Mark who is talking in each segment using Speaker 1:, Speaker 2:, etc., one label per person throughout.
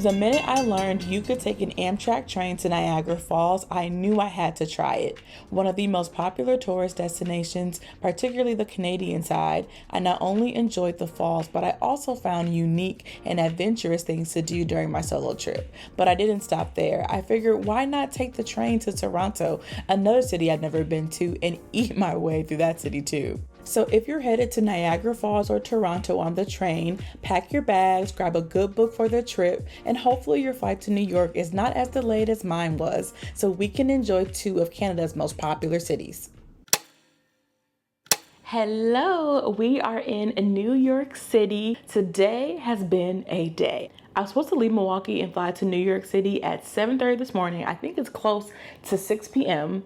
Speaker 1: The minute I learned you could take an Amtrak train to Niagara Falls, I knew I had to try it. One of the most popular tourist destinations, particularly the Canadian side, I not only enjoyed the falls, but I also found unique and adventurous things to do during my solo trip. But I didn't stop there. I figured, why not take the train to Toronto, another city I'd never been to, and eat my way through that city too. So if you're headed to Niagara Falls or Toronto on the train, pack your bags, grab a good book for the trip, and hopefully your flight to New York is not as delayed as mine was, so we can enjoy two of Canada's most popular cities. Hello, we are in New York City. Today has been a day. I was supposed to leave Milwaukee and fly to New York City at 7:30 this morning. I think it's close to 6 p.m.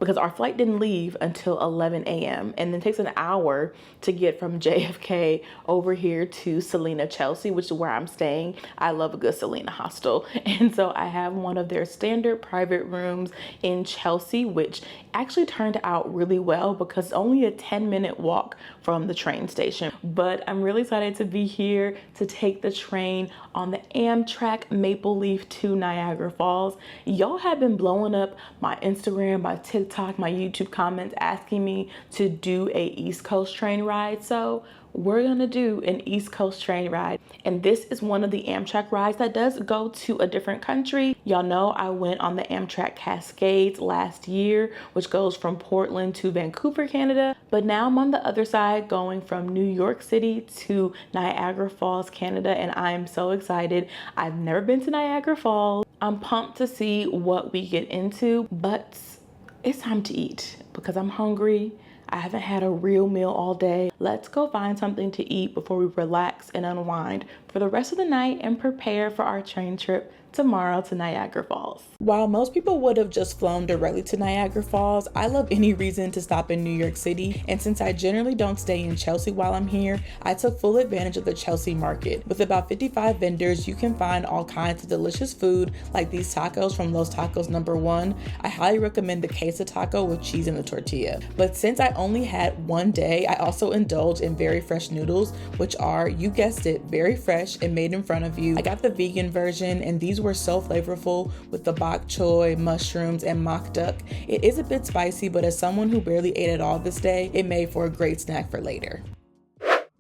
Speaker 1: because our flight didn't leave until 11 a.m. and then it takes an hour to get from JFK over here to Selena, Chelsea, which is where I'm staying. I love a good Selena hostel. And so I have one of their standard private rooms in Chelsea, which actually turned out really well because it's only a 10-minute walk from the train station. But I'm really excited to be here to take the train on the Amtrak Maple Leaf to Niagara Falls. Y'all have been blowing up my Instagram, my TikTok, my YouTube comments asking me to do a East Coast train ride. So we're gonna do an East Coast train ride. And this is one of the Amtrak rides that does go to a different country. Y'all know I went on the Amtrak Cascades last year, which goes from Portland to Vancouver, Canada. But now I'm on the other side going from New York City to Niagara Falls, Canada. And I am so excited. I've never been to Niagara Falls. I'm pumped to see what we get into, but it's time to eat because I'm hungry. I haven't had a real meal all day. Let's go find something to eat before we relax and unwind for the rest of the night and prepare for our train trip tomorrow to Niagara Falls. While most people would have just flown directly to Niagara Falls, I love any reason to stop in New York City, and since I generally don't stay in Chelsea while I'm here, I took full advantage of the Chelsea market. With about 55 vendors, you can find all kinds of delicious food like these tacos from Los Tacos #1. I highly recommend the queso taco with cheese in the tortilla. But since I only had one day, I also indulged in very fresh noodles, which are, you guessed it, very fresh and made in front of you. I got the vegan version, and these were so flavorful with the bok choy, mushrooms, and mock duck. It is a bit spicy, but as someone who barely ate at all this day, it made for a great snack for later.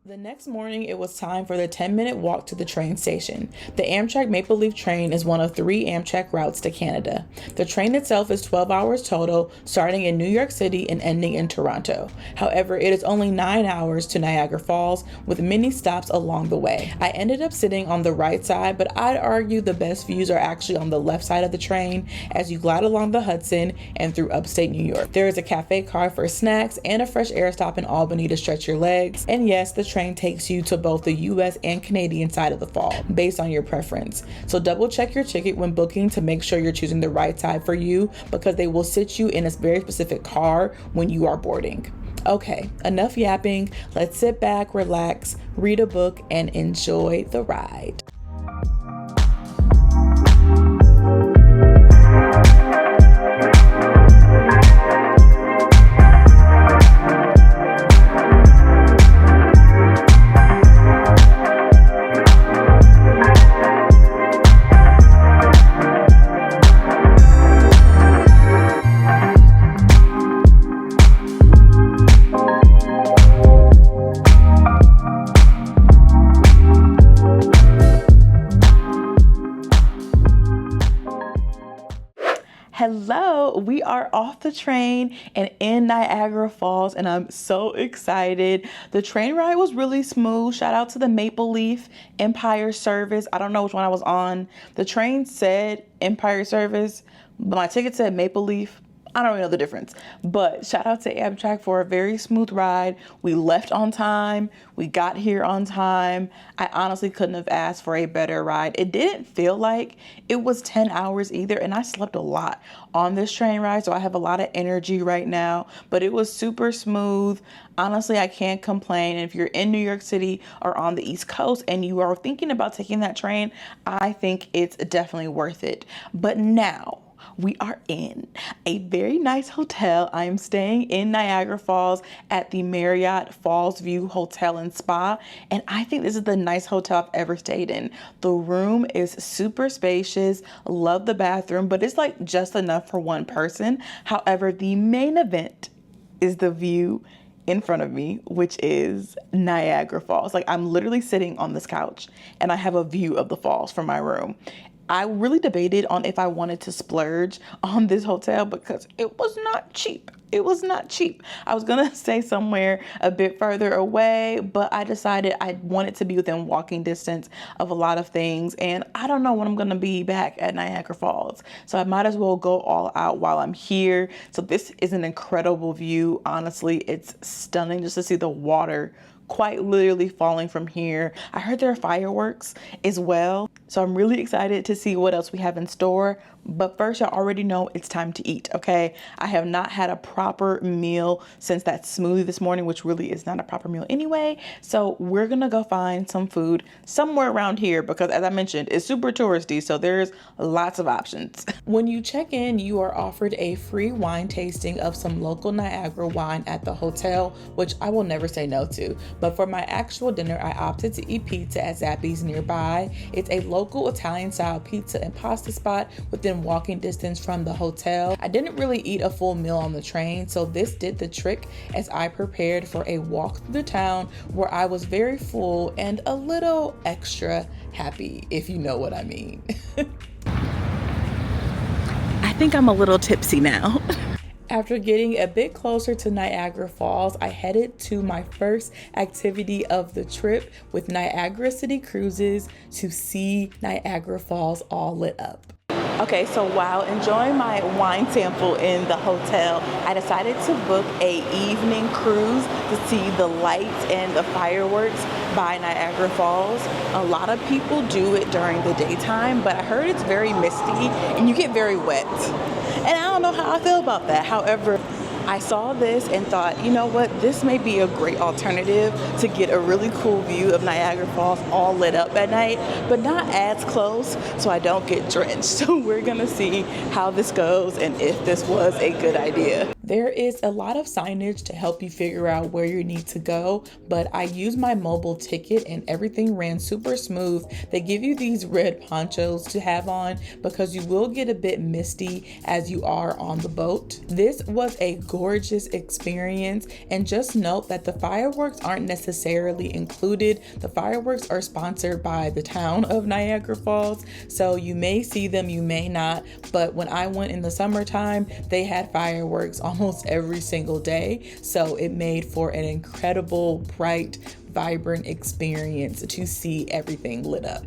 Speaker 1: The next morning, it was time for the 10-minute walk to the train station. The Amtrak Maple Leaf train is one of 3 Amtrak routes to Canada. The train itself is 12 hours total, starting in New York City and ending in Toronto. However, it is only 9 hours to Niagara Falls, with many stops along the way. I ended up sitting on the right side, but I'd argue the best views are actually on the left side of the train as you glide along the Hudson and through upstate New York. There is a cafe car for snacks and a fresh air stop in Albany to stretch your legs. And yes, the train takes you to both the US and Canadian side of the fall based on your preference. So double check your ticket when booking to make sure you're choosing the right side for you, because they will sit you in a very specific car when you are boarding. Okay, enough yapping. Let's sit back, relax, read a book, and enjoy the ride. Hello, we are off the train and in Niagara Falls, and I'm so excited. The train ride was really smooth. Shout out to the Maple Leaf Empire Service. I don't know which one I was on. The train said Empire Service, but my ticket said Maple Leaf. I don't really know the difference, but shout out to Amtrak for a very smooth ride. We left on time. We got here on time. I honestly couldn't have asked for a better ride. It didn't feel like it was 10 hours either, and I slept a lot on this train ride, so I have a lot of energy right now, but it was super smooth. Honestly, I can't complain. And if you're in New York City or on the East Coast and you are thinking about taking that train, I think it's definitely worth it. But now, We are in a very nice hotel. I am staying in Niagara Falls at the Marriott Falls View Hotel and Spa, and I think this is the nicest hotel I've ever stayed in. The room is super spacious. Love the bathroom, but it's like just enough for one person. However, the main event is the view in front of me, which is Niagara Falls. Like, I'm literally sitting on this couch and I have a view of the falls from my room. I really debated on if I wanted to splurge on this hotel because it was not cheap. It was not cheap. I was gonna stay somewhere a bit further away, but I decided I wanted to be within walking distance of a lot of things, and I don't know when I'm gonna be back at Niagara Falls, so I might as well go all out while I'm here. So this is an incredible view. Honestly, it's stunning just to see the water quite literally falling from here. I heard there are fireworks as well, so I'm really excited to see what else we have in store. But first, y'all already know it's time to eat, okay? I have not had a proper meal since that smoothie this morning, which really is not a proper meal anyway. So we're gonna go find some food somewhere around here because, as I mentioned, it's super touristy, so there's lots of options. When you check in, you are offered a free wine tasting of some local Niagara wine at the hotel, which I will never say no to. But for my actual dinner, I opted to eat pizza at Zappi's nearby. It's a local Italian-style pizza and pasta spot within walking distance from the hotel. I didn't really eat a full meal on the train, so this did the trick as I prepared for a walk through the town where I was very full and a little extra happy, if you know what I mean. I think I'm a little tipsy now. After getting a bit closer to Niagara Falls, I headed to my first activity of the trip with Niagara City Cruises to see Niagara Falls all lit up. Okay, so while enjoying my wine sample in the hotel, I decided to book a evening cruise to see the lights and the fireworks by Niagara Falls. A lot of people do it during the daytime, but I heard it's very misty and you get very wet. And I don't know how I feel about that. However, I saw this and thought, you know what, this may be a great alternative to get a really cool view of Niagara Falls all lit up at night, but not as close so I don't get drenched. So we're gonna see how this goes and if this was a good idea. There is a lot of signage to help you figure out where you need to go, but I used my mobile ticket and everything ran super smooth. They give you these red ponchos to have on because you will get a bit misty as you are on the boat. This was a gorgeous experience, and just note that the fireworks aren't necessarily included. The fireworks are sponsored by the town of Niagara Falls, so you may see them, you may not, but when I went in the summertime, they had fireworks almost every single day, so it made for an incredible, bright, vibrant experience to see everything lit up.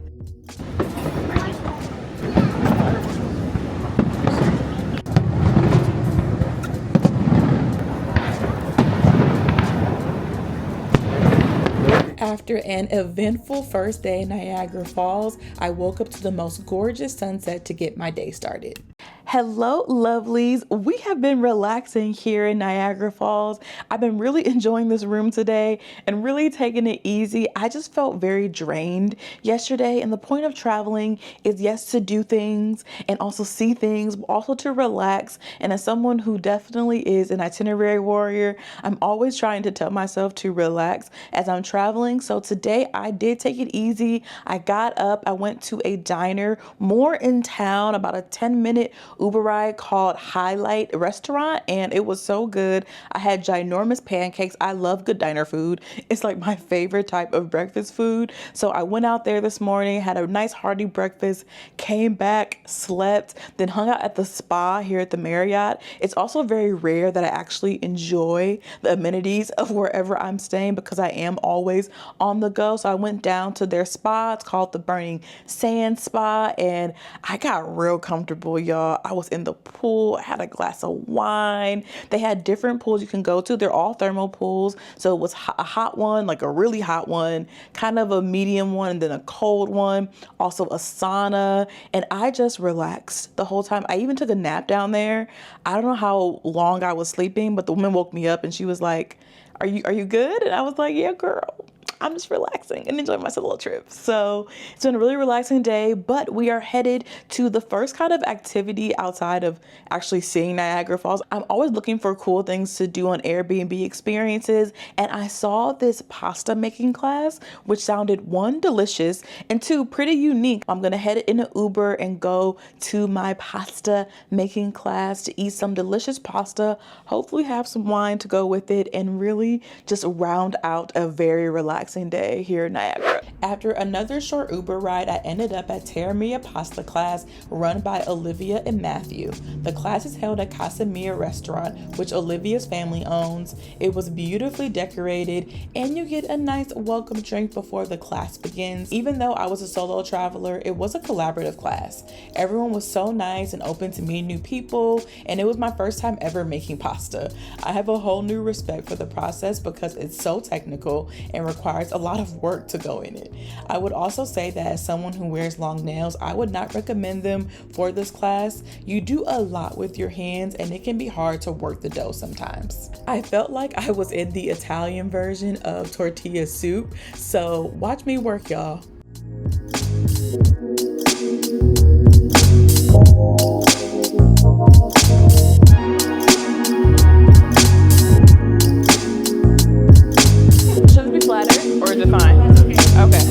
Speaker 1: After an eventful first day in Niagara Falls, I woke up to the most gorgeous sunset to get my day started. Hello, lovelies. We have been relaxing here in Niagara Falls. I've been really enjoying this room today and really taking it easy. I just felt very drained yesterday, and the point of traveling is, yes, to do things and also see things, but also to relax. And as someone who definitely is an itinerary warrior, I'm always trying to tell myself to relax as I'm traveling. So today I did take it easy. I got up, I went to a diner more in town, about a 10-minute Uber ride called Highlight Restaurant, and it was so good. I had ginormous pancakes. I love good diner food. It's like my favorite type of breakfast food. So I went out there this morning, had a nice hearty breakfast, came back, slept, then hung out at the spa here at the Marriott. It's also very rare that I actually enjoy the amenities of wherever I'm staying because I am always on the go. So I went down to their spa. It's called the Burning Sand Spa, and I got real comfortable, y'all. I was in the pool. I had a glass of wine. They had different pools you can go to. They're all thermal pools. So it was a hot one, like a really hot one, kind of a medium one, and then a cold one, also a sauna. And I just relaxed the whole time. I even took a nap down there. I don't know how long I was sleeping, but the woman woke me up and she was like, are you good? And I was like, yeah, girl, I'm just relaxing and enjoying my solo trip. So it's been a really relaxing day, but we are headed to the first kind of activity outside of actually seeing Niagara Falls. I'm always looking for cool things to do on Airbnb experiences, and I saw this pasta making class, which sounded one, delicious, and two, pretty unique. I'm gonna head in an Uber and go to my pasta making class to eat some delicious pasta, hopefully have some wine to go with it, and really just round out a very relaxing day here in Niagara. After another short Uber ride, I ended up at Terra Mia Pasta class run by Olivia and Matthew. The class is held at Casa Mia restaurant, which Olivia's family owns. It was beautifully decorated, and you get a nice welcome drink before the class begins. Even though I was a solo traveler, it was a collaborative class. Everyone was so nice and open to meeting new people, and it was my first time ever making pasta. I have a whole new respect for the process because it's so technical and requires a lot of work to go in it. I would also say that as someone who wears long nails, I would not recommend them for this class. You do a lot with your hands and it can be hard to work the dough sometimes. I felt like I was in the Italian version of tortilla soup, so watch me work, y'all. Should it be flatter or is it fine? Okay.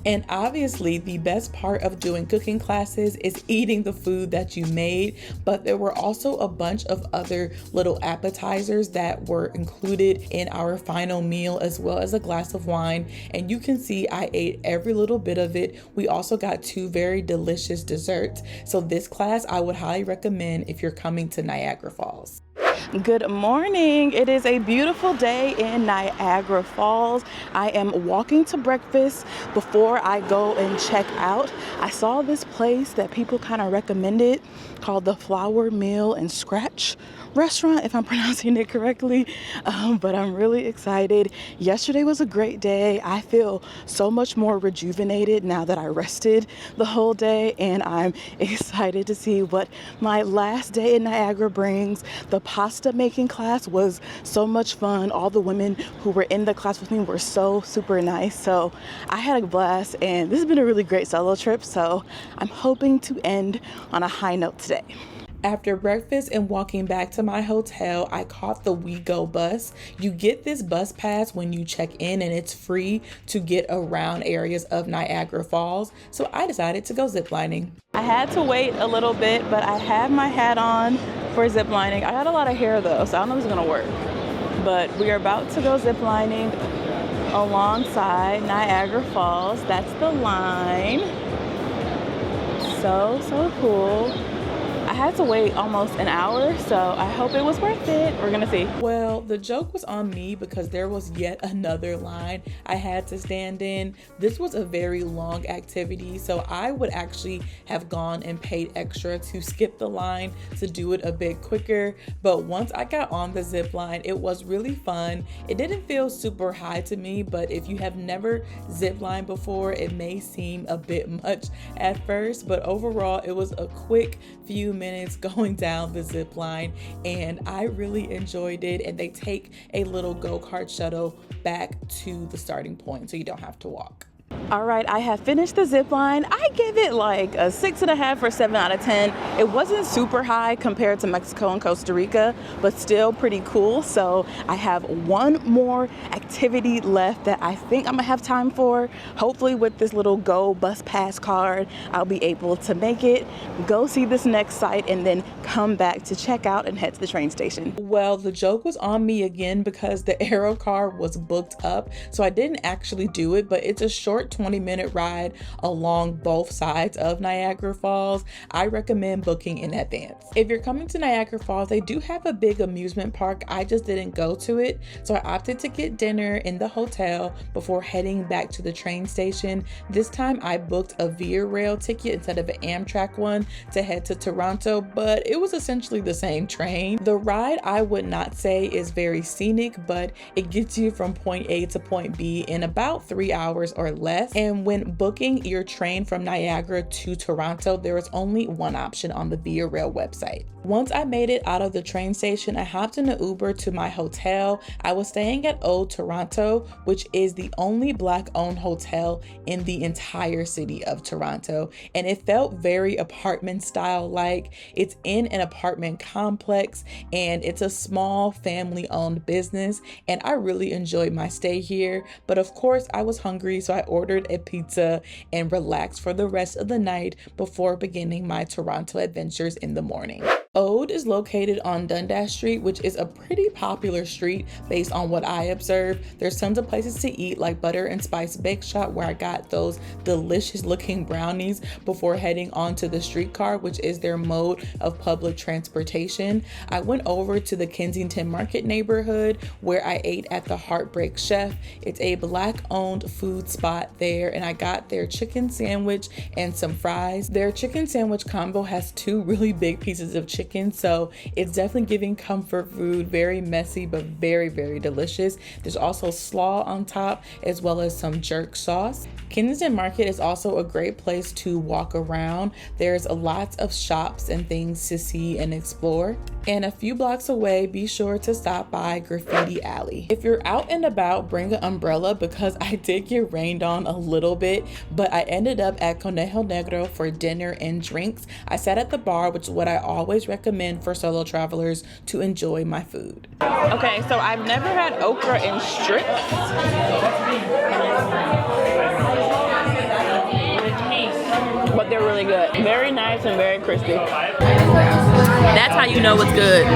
Speaker 1: And obviously the best part of doing cooking classes is eating the food that you made, but there were also a bunch of other little appetizers that were included in our final meal, as well as a glass of wine. And you can see I ate every little bit of it. We also got 2 very delicious desserts. So this class I would highly recommend if you're coming to Niagara Falls. Good morning. It is a beautiful day in Niagara Falls. I am walking to breakfast before I go and check out. I saw this place that people kind of recommended called the Flour Mill and Scratch restaurant, if I'm pronouncing it correctly, but I'm really excited. Yesterday was a great day. I feel so much more rejuvenated now that I rested the whole day, and I'm excited to see what my last day in Niagara brings. The pasta making class was so much fun. All the women who were in the class with me were so super nice, so I had a blast, and this has been a really great solo trip, so I'm hoping to end on a high note today. After breakfast and walking back to my hotel, I caught the WeGo bus. You get this bus pass when you check in, and it's free to get around areas of Niagara Falls. So I decided to go ziplining. I had to wait a little bit, but I have my hat on for ziplining. I got a lot of hair though, so I don't know if it's gonna work. But we are about to go ziplining alongside Niagara Falls. That's the line. So cool. I had to wait almost an hour, so I hope it was worth it. We're gonna see. Well, the joke was on me because there was yet another line I had to stand in. This was a very long activity, so I would actually have gone and paid extra to skip the line to do it a bit quicker. But once I got on the zip line, it was really fun. It didn't feel super high to me, but if you have never zip lined before, it may seem a bit much at first, but overall it was a quick few minutes going down the zip line, and I really enjoyed it. And they take a little go-kart shuttle back to the starting point, so you don't have to walk. All right, I have finished the zip line. I give it like a 6.5 or 7 out of 10. It wasn't super high compared to Mexico and Costa Rica, but still pretty cool. So I have one more activity left that I think I'm gonna have time for. Hopefully with this little Go Bus Pass card, I'll be able to make it, go see this next site, and then come back to check out and head to the train station. Well, the joke was on me again because the Aero car was booked up. So I didn't actually do it, but it's a short 20-minute ride along both sides of Niagara Falls. I recommend booking in advance. If you're coming to Niagara Falls, they do have a big amusement park. I just didn't go to it, so I opted to get dinner in the hotel before heading back to the train station. This time I booked a Via Rail ticket instead of an Amtrak one to head to Toronto, but it was essentially the same train. The ride, I would not say is very scenic, but it gets you from point A to point B in about 3 hours or less. And when booking your train from Niagara to Toronto, there is only one option on the Via Rail website. Once I made it out of the train station, I hopped in an Uber to my hotel. I was staying at Old Toronto, which is the only Black-owned hotel in the entire city of Toronto. And it felt very apartment style like. It's in an apartment complex and it's a small family-owned business. And I really enjoyed my stay here. But of course, I was hungry, so I ordered a pizza and relaxed for the rest of the night before beginning my Toronto adventures in the morning. Ode is located on Dundas Street, which is a pretty popular street based on what I observed. There's tons of places to eat like Butter and Spice Bake Shop, where I got those delicious looking brownies before heading onto the streetcar, which is their mode of public transportation. I went over to the Kensington Market neighborhood where I ate at the Heartbreak Chef. It's a Black-owned food spot there, and I got their chicken sandwich and some fries. Their chicken sandwich combo has 2 really big pieces of chicken, so it's definitely giving comfort food. Very messy, but very, very delicious. There's also slaw on top, as well as some jerk sauce. Kensington Market is also a great place to walk around. There's lots of shops and things to see and explore. And a few blocks away, be sure to stop by Graffiti Alley. If you're out and about, bring an umbrella because I did get rained on a little bit, but I ended up at Conejo Negro for dinner and drinks. I sat at the bar, which is what I always recommend for solo travelers to enjoy my food. Okay, so I've never had okra and strips. But they're really good. Very nice and very crispy. That's how you know it's good.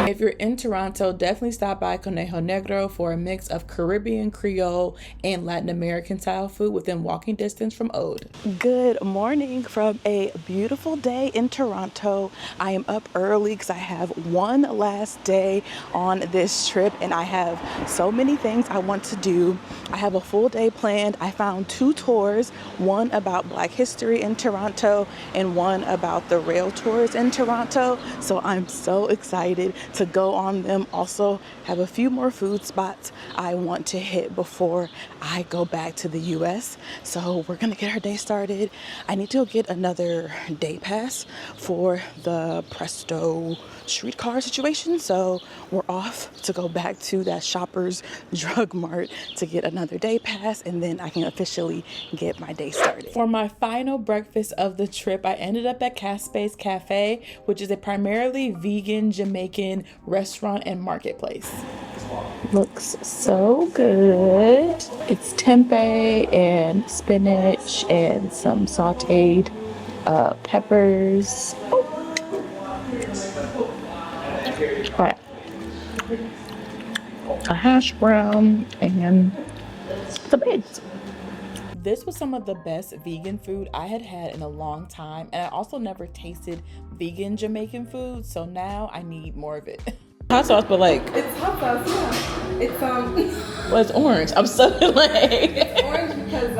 Speaker 1: If you're in Toronto, definitely stop by Conejo Negro for a mix of Caribbean, Creole, and Latin American style food within walking distance from Ode. Good morning from a beautiful day in Toronto. I am up early because I have one last day on this trip and I have so many things I want to do. I have a full day planned. I found 2 tours, one about Black history in Toronto and one about the rail tours in Toronto. So I'm so excited to go on them. Also have a few more food spots I want to hit before I go back to the US. So we're gonna get our day started. I need to go get another day pass for the Presto streetcar situation. So we're off to go back to that Shoppers Drug Mart to get another day pass, and then I can officially get my day started. For my final breakfast of the trip, I ended up at Caspace Cafe, which is a primarily vegan Jamaican restaurant and marketplace. Looks so good. It's tempeh and spinach and some sauteed peppers. A hash brown and some eggs. This was some of the best vegan food I had had in a long time, and I also never tasted vegan Jamaican food, so now I need more of it. Hot sauce, but like
Speaker 2: it's hot sauce, yeah. It's
Speaker 1: well, it's orange. I'm so like
Speaker 2: it's orange because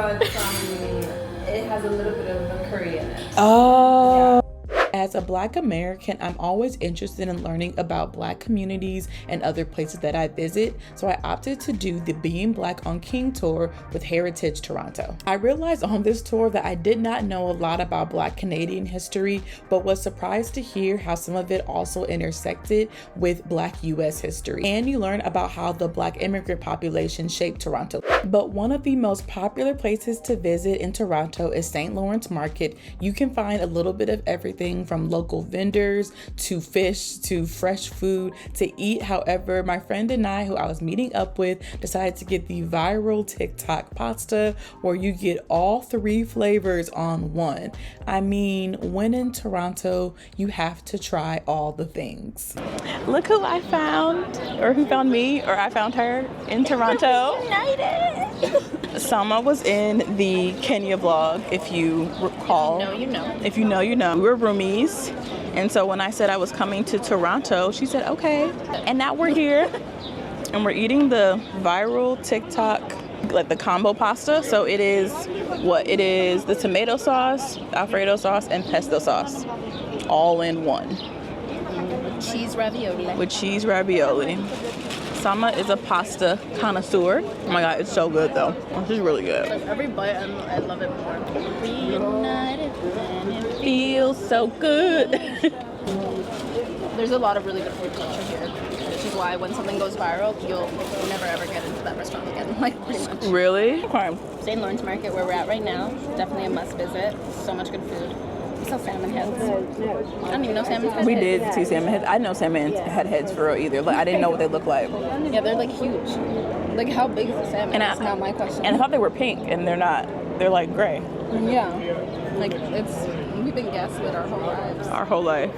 Speaker 2: it has a little bit of the curry in it.
Speaker 1: Oh.
Speaker 2: Yeah.
Speaker 1: As a Black American, I'm always interested in learning about Black communities and other places that I visit, so I opted to do the Being Black on King tour with Heritage Toronto. I realized on this tour that I did not know a lot about Black Canadian history, but was surprised to hear how some of it also intersected with Black US history. And you learn about how the Black immigrant population shaped Toronto. But one of the most popular places to visit in Toronto is St. Lawrence Market. You can find a little bit of everything from local vendors to fish to fresh food to eat. However, my friend and I, who I was meeting up with, decided to get the viral TikTok pasta where you get all 3 flavors on one. I mean, when in Toronto, you have to try all the things. Look who I found, or who found me, or I found her in Toronto. Sama was in the Kenya vlog, if you recall.
Speaker 2: No, you know.
Speaker 1: If you know, you know. We were roomies, and so when I said I was coming to Toronto, she said, okay. And now we're here, and we're eating the viral TikTok, like the combo pasta. So it is what? It is the tomato sauce, Alfredo sauce, and pesto sauce, all in one.
Speaker 2: Cheese ravioli.
Speaker 1: With cheese ravioli. Sama is a pasta connoisseur. Oh my god, it's so good though. This is really good.
Speaker 2: Like every bite, I love it more. Reunited and it
Speaker 1: Feels so good.
Speaker 2: There's a lot of really good food culture here, which is why when something goes viral, you'll never ever get into that restaurant again. Like pretty much.
Speaker 1: Really? Okay.
Speaker 2: St. Lawrence Market, where we're at right now, definitely a must visit. So much good food. We saw salmon heads. I don't even know salmon heads.
Speaker 1: We did see salmon heads. I know salmon had heads for real either. Like I didn't know what they looked like.
Speaker 2: Yeah, they're like huge. Like how big is the salmon? That's not my question.
Speaker 1: And I thought they were pink, and they're not. They're like gray.
Speaker 2: Yeah. Like we've been gaslit our whole lives.
Speaker 1: Our whole life.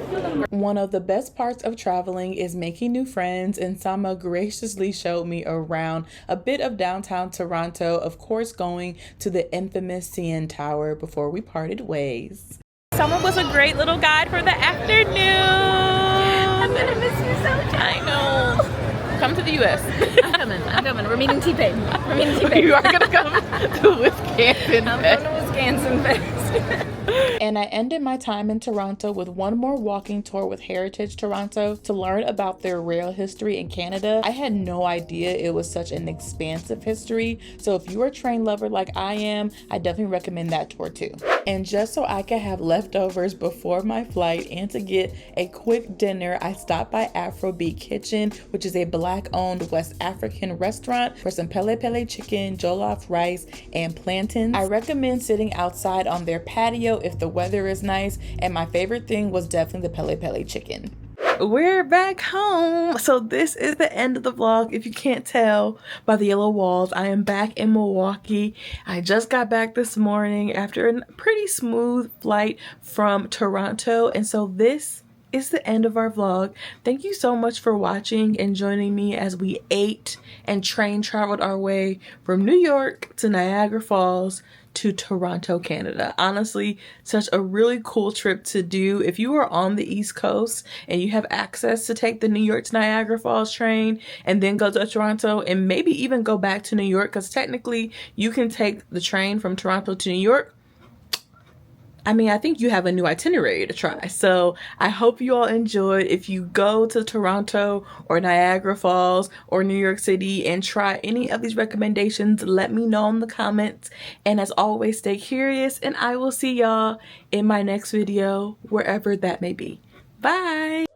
Speaker 1: One of the best parts of traveling is making new friends, and Sama graciously showed me around a bit of downtown Toronto, of course going to the infamous CN Tower before we parted ways. Sama was a great little guide for the afternoon.
Speaker 2: I'm gonna miss you so much.
Speaker 1: I know. Come to the US.
Speaker 2: I'm coming. We're meeting T-Pain.
Speaker 1: You are gonna come to Wisconsin.
Speaker 2: I'm going to Wisconsin Fest.
Speaker 1: And I ended my time in Toronto with one more walking tour with Heritage Toronto to learn about their rail history in Canada. I had no idea it was such an expansive history, so if you're a train lover like I am, I definitely recommend that tour too. And just so I could have leftovers before my flight and to get a quick dinner, I stopped by Afrobeat Kitchen, which is a Black-owned West African restaurant, for some pele pele chicken, jollof rice, and plantains. I recommend sitting outside on their patio if the weather is nice, and my favorite thing was definitely the pele pele chicken. We're back home. So this is the end of the vlog. If you can't tell by the yellow walls, I am back in Milwaukee. I just got back this morning after a pretty smooth flight from Toronto, and so this is the end of our vlog. Thank you so much for watching and joining me as we ate and train traveled our way from New York to Niagara Falls to Toronto, Canada. Honestly, such a really cool trip to do. If you are on the East Coast and you have access to take the New York to Niagara Falls train and then go to Toronto and maybe even go back to New York, because technically you can take the train from Toronto to New York, I mean, I think you have a new itinerary to try. So I hope you all enjoyed. If you go to Toronto or Niagara Falls or New York City and try any of these recommendations, let me know in the comments. And as always, stay curious, and I will see y'all in my next video, wherever that may be. Bye.